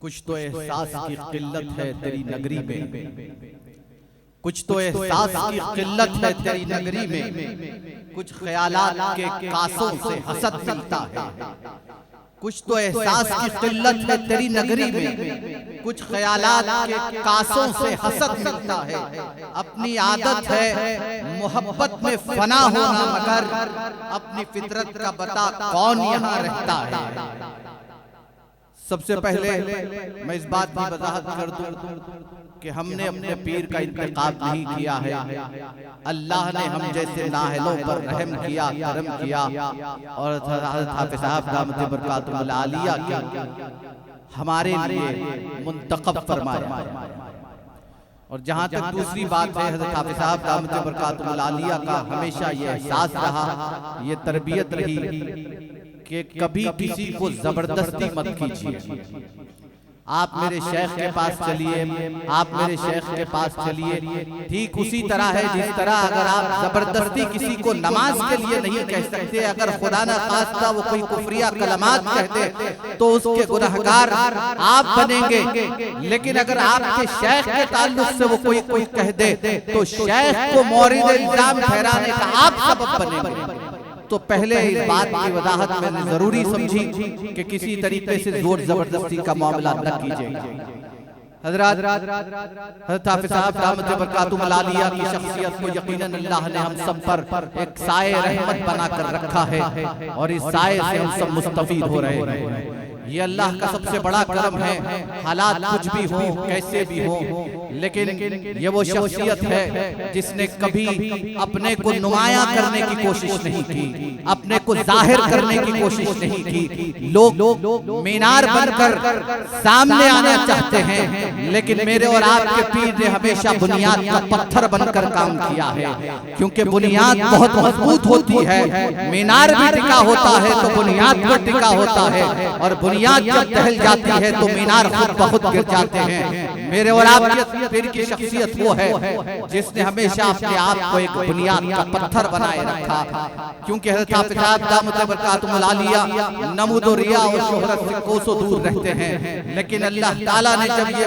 कुछ तो एहसास की किल्लत है तेरी नगरी में, कुछ तो एहसास की किल्लत है तेरी नगरी में, कुछ ख्यालात के कासों से हसद मिलता है। कुछ तो एहसास की किल्लत है तेरी नगरी में, कुछ ख्यालात के कासों से हसद मिलता है। अपनी आदत है मोहब्बत में फना होना, मगर अपनी फितरत का बता कौन यहाँ रहता है। सबसे पहले मैं इस बात की वजाहत कर दूं कि हमने अपने पीर का इंतखाब नहीं किया है। अल्लाह ने हम जैसे नाहलों पर रहम किया, करम किया और हज़रत हाफ़िज़ साहब दामत बरकातुहुल आलिया के हमारे लिए मुंतखब फरमाया। और जहाँ तक दूसरी बात है, हज़रत हाफ़िज़ साहब दामत बरकातुहुल आलिया का हमेशा ये एहसास रहा, ये तरबियत रही कि कभी किसी को जबरदस्ती मत कीजिए। आप मेरे शेख के पास चलिए, आप मेरे शेख के पास चलिए, ठीक उसी तरह है जिस तरह अगर आप जबरदस्ती किसी को नमाज के लिए नहीं कह सकते। अगर खुदा न खास्ता वो कोई कुफरिया कलमात कहते तो उसके गुनहगार आप बनेंगे, लेकिन अगर आपके शेख के ताल्लुक से वो कोई कह दे तो शेख को मौरिद इल्जाम ठहराने का आप सबब बनेंगे। तो पहले इस बात की वजाहत मैंने जरूरी समझी कि किसी तरीके से जोर जबरदस्ती का मामला न कीजिए। हज़रत हाफ़िज़ साहब दामत बरकातुहुल आलिया की शख्सियत को यकीनन अल्लाह ने हम सब पर एक साए रहमत बना कर रखा है और इस साए से हम सब मुस्तफीद हो रहे हैं। ये अल्लाह का सबसे बड़ा करम है। हालात कुछ भी हो, कैसे भी हो, लेकिन ये वो शख्सियत है जिसने कभी अपने को नुमायां करने की कोशिश नहीं की, अपने को जाहिर करने की कोशिश नहीं की। लोग मीनार बनकर सामने आना चाहते हैं, लेकिन मेरे और आपके पीर ने हमेशा बुनियाद का पत्थर बनकर काम किया है, क्योंकि बुनियाद बहुत मजबूत होती है। मीनार भी टिका होता है तो बुनियाद पर टिका होता है, और बुनियाद जब टहल जाती है तो मीनार खुद बहुत गिर जाते हैं। मेरे और आपके पीर की शख्सियत वो है जिसने हमेशा अपने आप को एक बुनियाद का पत्थर बनाए रखा, क्योंकि हज़रत हाफ़िज़ साहब दामत बरकातुहुल आलिया नमूद और रिया और शोहरत से कोसों दूर रहते हैं, लेकिन अल्लाह ताला ने जब ये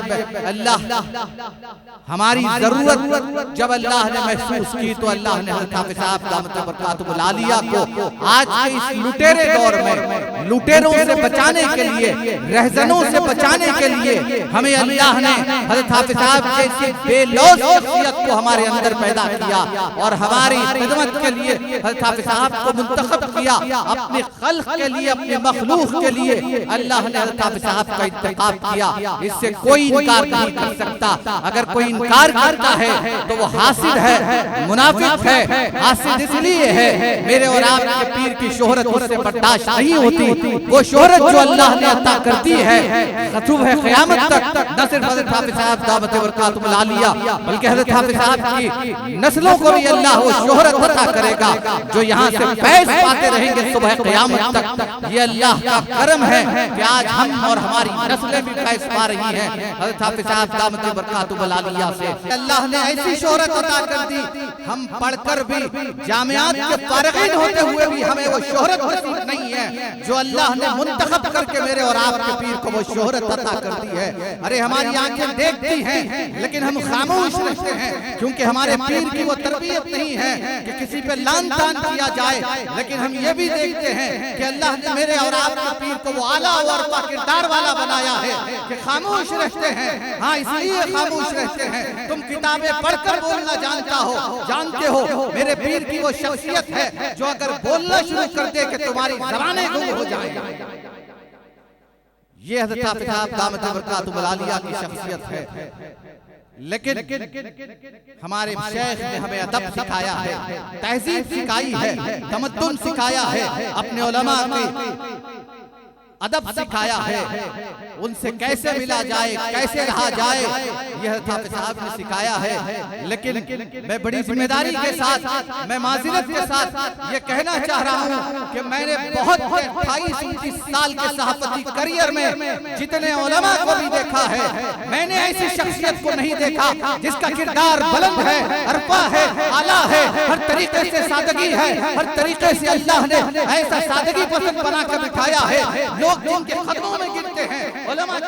हमारी जरूरत जब अल्लाह ने महसूस की तो अल्लाह ने हज़रत हाफ़िज़ साहब दामत बरकातुहुल आलिया को आज के इस लुटेरे दौर में लुटेरों से बचाने के लिए, रहजनों से बचाने के लिए हमें अल्लाह ने हज़रत हाफ़िज़ साहब जैसी बेलौस शख्सियत को हमारे अंदर पैदा किया और हमारी खिदमत के लिए हज़रत हाफ़िज़ साहब को मुंतखब किया। अपने खल्क़ के लिए, अपने मखलूक के लिए अल्लाह ने हज़रत हाफ़िज़ साहब का इंतखाब किया। इससे कोई इनकार नहीं कर सकता। अगर कोई इनकार करता है तो वो हासिद है, मुनाफिक है। हासिद इसलिए है, मेरे और आपके पीर की शोहरत उससे बर्दाश्त नहीं होती। वो शोहरत जो अल्लाह ने अता करती है खतूब है क़यामत तक, न सिर्फ हज़रत हाफ़िज़ साहब दामत बरकातुहुल आलिया बल्कि हज़रत हाफ़िज़ साहब की नस्लों को भी अल्लाह वो शोहरत अता करेगा जो यहाँ से फैज़ पाते रहेंगे सुबह क़यामत तक। ये अल्लाह का करम है कि आज हम और हमारी नस्लें भी फैज़ पा रही हैं हज़रत हाफ़िज़ साहब दामत बरकातुहुल आलिया से। अल्लाह ने ऐसी शोहरत अता कर दी, हम पढ़कर भी जामियात के फारिग़ीन होते हुए भी हमें वो शोहरत नसीब नहीं है जो अल्लाह ने मुंतखब करके मेरे और आपके पीर को वो शोहरत अता कर दी है। अरे हमारी आंखें देखती हैं लेकिन हम खामोश रहते हैं, क्योंकि हमारे पीर की वो तरबियत नहीं है कि किसी पे लान तान किया जाए। लेकिन हम ये भी देखते हैं कि अल्लाह ने मेरे और आपके पीर को वो आला और किरदार वाला बनाया है कि खामोश रहते हैं। हाँ, इसलिए खामोश रहते हैं। तुम किताबें पढ़कर बोलना जानते हो, मेरे पीर की वो शख्सियत है जो अगर बोलना शुरू कर दे कि तुम्हारी ज़बानें गुम हो जाएंगी। ये हज़रत हाफ़िज़ साहब दामत बरकातुहुल आलिया की शख्सियत है। लेकिन हमारे शेख ने हमें अदब सिखाया है, तहजीब सिखाई है, तमद्दुन सिखाया है, अपने उलमा की अदब सिखाया है, उनसे कैसे मिला जाए, कैसे रहा जाए, यह हाफ़िज़ साहब ने सिखाया है। लेकिन मैं बड़ी जिम्मेदारी के साथ, मैं माज़िरत के साथ ये कहना चाह रहा हूँ कि मैंने बहुत 28-29 साल के सहाफ़ती करियर में जितने उलमा को भी देखा है, मैंने ऐसी शख्सियत को नहीं देखा जिसका किरदार बुलंद है, अरफा है, आला है, हर तरीके से सादगी है, हर तरीके से अल्लाह ने ऐसा सादगी पसंद बना कर दिखाया है। लोग जिनके कदमों में गिरते हैं, उलमा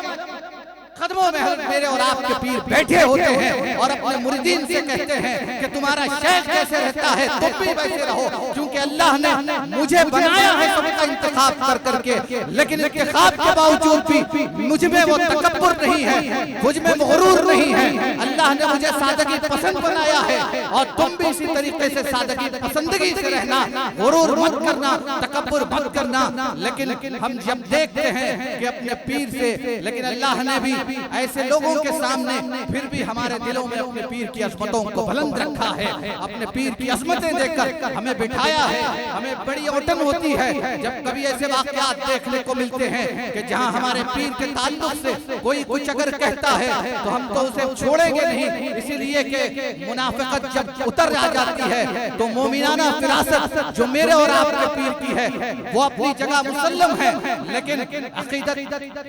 कदमों में मेरे और आपके पीर बैठे होते हैं और अपने मुरीदीन से कहते हैं कि तुम्हारा शेख कैसे रहता है तुम भी वैसे रहो, क्योंकि अल्लाह ने मुझे बनाया है सबका इंतखाब कर करके, लेकिन इंतखाब के बावजूद भी मुझ में वो तकब्बुर नहीं है, मुझ में गुरूर नहीं है। अल्लाह ने मुझे सादगी पसंद बनाया है और तुम भी इसी तरीके से सादगी पसंदगी से रहना, गुरूर मत करना, तकब्बुर मत करना। लेकिन हम जब देखते हैं कि अपने पीर से, लेकिन अल्लाह ने भी ऐसे लोगों के सामने फिर भी हमारे दिलों में अपने पीर की अज़मतों को बुलंद रखा है, अपने पीर की अज़मतें देकर हमें बिठाया है। हमें बड़ी औटन होती है जब कभी ऐसे वाक़यात देखने को मिलते हैं कि जहां हमारे पीर के ताल्लुक से कोई कुछ अगर कहता है तो हम तो उसे छोड़ेंगे नहीं, इसीलिए कि मुनाफिकत जब उतर आ जाती है तो मोमिनाना फिरासत जो मेरे और आपके पीर की है वो अपनी जगह मुसल्लम है, लेकिन अक़ीदत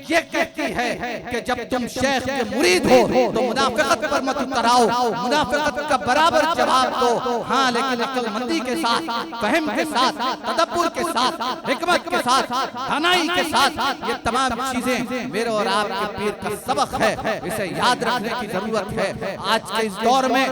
ये कहती है कि जब तुम शेख के मुरीद हो तो मुनाफिकत पर मत उतराओ, मुनाफिकत का बराबर जवाब दो। हाँ, लेकिन अक्लमंदी के साथ, फहम के साथ, तदब्बुर के साथ, हिकमत के साथ, दानाई के साथ, ये तमाम चीजें मेरे और आपके पीर का सबक है, इसे याद रखने की जरूरत है। आज के इस दौर में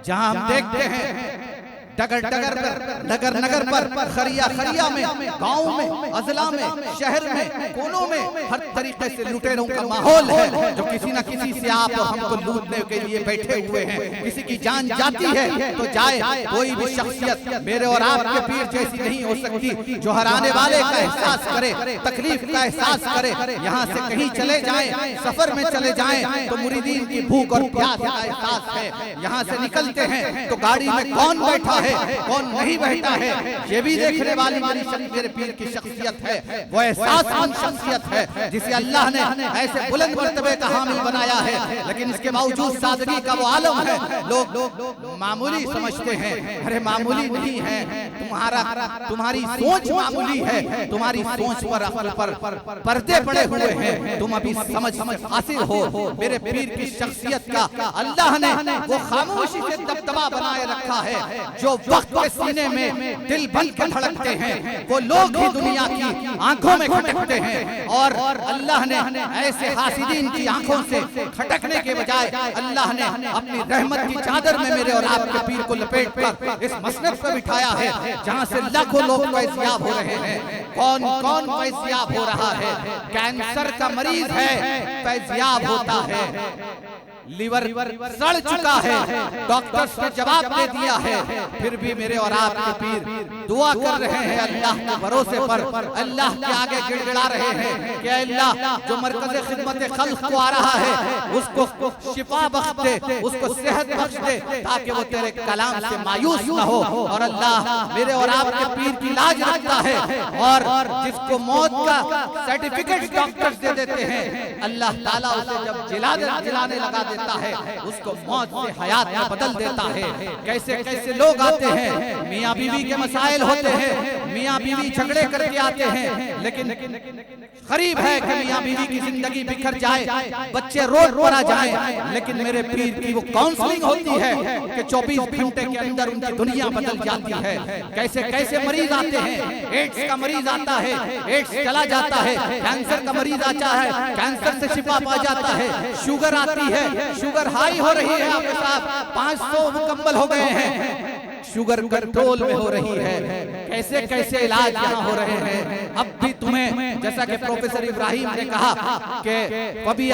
जहां हम देखते हैं डगर डगर पर, नगर नगर पर, खरिया खरिया में, गांव में, अजला में, शहर में, कोनों में हर तरीके से लुटेरों का माहौल है, जो किसी न किसी से आप हमको लूटने के लिए बैठे हुए हैं। किसी की जान जाती है तो जाए, कोई भी शख्सियत मेरे और आपके पीर जैसी नहीं हो सकती जो हराने वाले का एहसास करे, तकलीफ का एहसास करे। यहाँ से कहीं चले जाएं, सफर में चले जाएं तो मुरीदीन की भूख और प्यास का एहसास है। यहाँ से निकलते हैं तो गाड़ी में कौन बैठा है, कौन नहीं बैठा है, ये भी देखने वाली मेरे पीर की शख्सियत है। वो एहसासमंद शख्सियत है जिसे अल्लाह ने ऐसे बुलंद मर्तबे का हामिल बनाया है, लेकिन इसके बावजूद सादगी का वो आलम है। लोग मामूली समझते हैं, अरे मामूली नहीं है, तुम्हारी सोच मामूली है, तुम्हारी सोच पर अक्ल पर पर्दे पड़े हुए हैं, तुम अभी समझ हासिल हो। मेरे पीर की शख्सियत का अल्लाह ने वो खामोशी से दबदबा बनाए रखा है, जो वक्त के सीने में दिल बन के धड़कते हैं, वो लोग ही दुनिया की आंखों में खटकते हैं। और अल्लाह ने ऐसे हासिदीन की आंखों से खटकने के बजाय अल्लाह ने अपनी रहमत की चादर में मेरे और आपके पीर को लपेट कर इस मसनद पर बिठाया है, जहां से लाखों लोग फैज़याब हो रहे हैं। कौन कौन फैज़याब हो रहा है? कैंसर का मरीज है, फैज़याब होता है। लीवर सड़ चुका है, डॉक्टर्स ने जवाब दे दिया है, फिर भी मेरे और आपके पीर दुआ कर रहे हैं अल्लाह के भरोसे पर, अल्लाह के आगे गिड़गिड़ा रहे हैं कि अल्लाह जो मरकज़े खिदमत खल्क़ को आ रहा है उसको शिफा बख्श दे, उसको सेहत बख्श दे, ताकि वो तेरे कलाम से मायूस न हो। और अल्लाह मेरे और आपके पीर की लाज रखता है, और जिसको मौत का सर्टिफिकेट डॉक्टर्स दे देते हैं, अल्लाह ताला उसे जब जिलाने लगा देता है, उसको मौत से हयात में बदल देता है। कैसे कैसे लोग आते हैं, मियाँ बीवी के मसाइल होते हैं, मियाँ बीवी झगड़े करके आते हैं, लेकिन करीब है कि मियाँ बीवी की जिंदगी बिखर जाए, बच्चे रोड पर आ जाए, लेकिन मेरे पीर की वो काउंसलिंग होती है कि 24 घंटे के अंदर उनकी दुनिया बदल जाती है। कैसे कैसे मरीज आते हैं, एड्स का मरीज आता है, एड्स चला जाता है, कैंसर का मरीज आता है, कैंसर से शिफा पा जाता है, शुगर आती है, शुगर हाई हो रही है, आपके साथ 500 मुकम्मल हो गए हैं, शुगर कंट्रोल में हो रही है। कैसे कैसे इलाज यहाँ हो रहे हैं। अब भी तुम्हें, जैसा कि प्रोफेसर इब्राहिम ने कहा कि कभी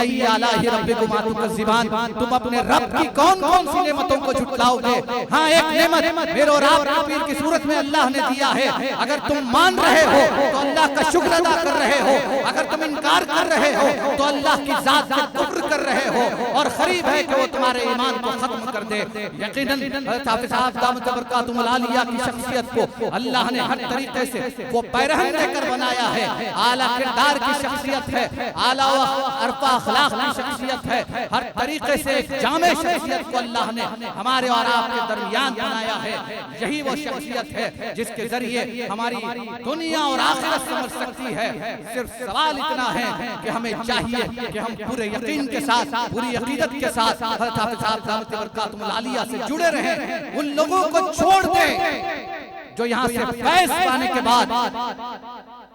तुम अपने रब की कौन कौन सी नेमतों को झुटलाओगे। हाँ, एक नेमत मेरे और आपके पीर की सूरत में अल्लाह ने दिया है। अगर तुम मान रहे हो तो अल्लाह का शुक्र अदा कर रहे हो, अगर तुम इनकार कर रहे हो तो अल्लाह की जात का कुफ्र कर रहे हो, और करीब है कि वो तुम्हारे ईमान को खत्म कर दे। यकीनन हाफिज साहब दामत बरकातुहुल आलिया की शख्सियत को अल्लाह ने हर तरीके से वो पैरहन देकर बनाया है। आला किरदार की शख्सियत है, आला अरफा अखलाक की शख्सियत है, हर तरीके से एक जामे शख्सियत को अल्लाह ने हमारे और आपके दरमियान बनाया है। यही वो शख्सियत है जिसके जरिए हमारी दुनिया और आखिरत समझ सकती है। सिर्फ सवाल इतना है कि हमें चाहिए कि हम पूरे यकीन के साथ, पूरी अकीदत के साथ हज़रत हाफिज साहब दामत बरकातुहुल आलिया से जुड़े रहें। उन लोगों को छोड़ दें जो यहाँ से फैज़ पाने के बाद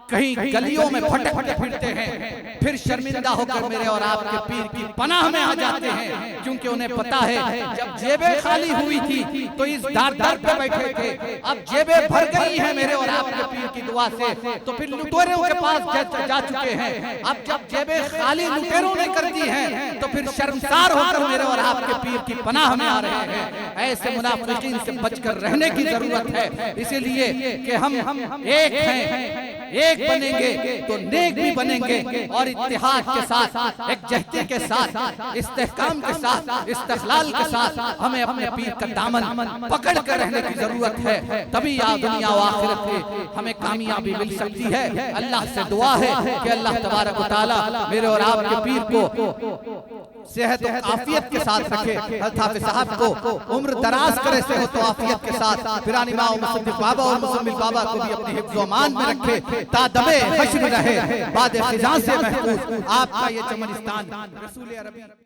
कहीं गलियों में फटे फिरते हैं, फिर शर्मिंदा होकर मेरे और आपके पीर की पनाह में आ जाते हैं, क्योंकि उन्हें पता है जब जेबें खाली हुई थी तो इस दर पे बैठे थे, अब जेबें भर गई हैं मेरे और आपके पीर की दुआ से, तो फिर लुटेरों के पास जा चुके हैं। अब जब जेबें खाली लुटेरों ने कर दी हैं तो फिर शर्मसार होकर मेरे और आपके पीर की पनाह में आ रहे हैं। ऐसे मुनाफिकीन से बचकर रहने की जरूरत है, इसीलिए कि हम एक हैं, एक बनेंगे तो नेक भी बनेंगे, और इत्तेहाद के साथ, एकजहती के साथ, इस्तेहकाम के साथ, इस्तिक़लाल के साथ हमें अपने पीर का दामन पकड़ कर रहने की जरूरत है। तभी दुनिया और आखिरत में हमें कामयाबी मिल सकती है। अल्लाह से दुआ है कि अल्लाह तबारक व तआला मेरे और आपके पीर को सेहत और आफियत के साथ रखे, हज़रत हाफ़िज़ साहब को उम्र दराज करे सेहत और आफियत के साथ, पिरानी माँ मुसद्दिक़ बाबा और मुज़म्मिल बाबा को भी अपनी हिफ्ज़ व अमान में रखे, तादमे हश्र रहे, बाद ख़िज़ां से महफूज आपका ये चमनिस्तान। रसूल अरबी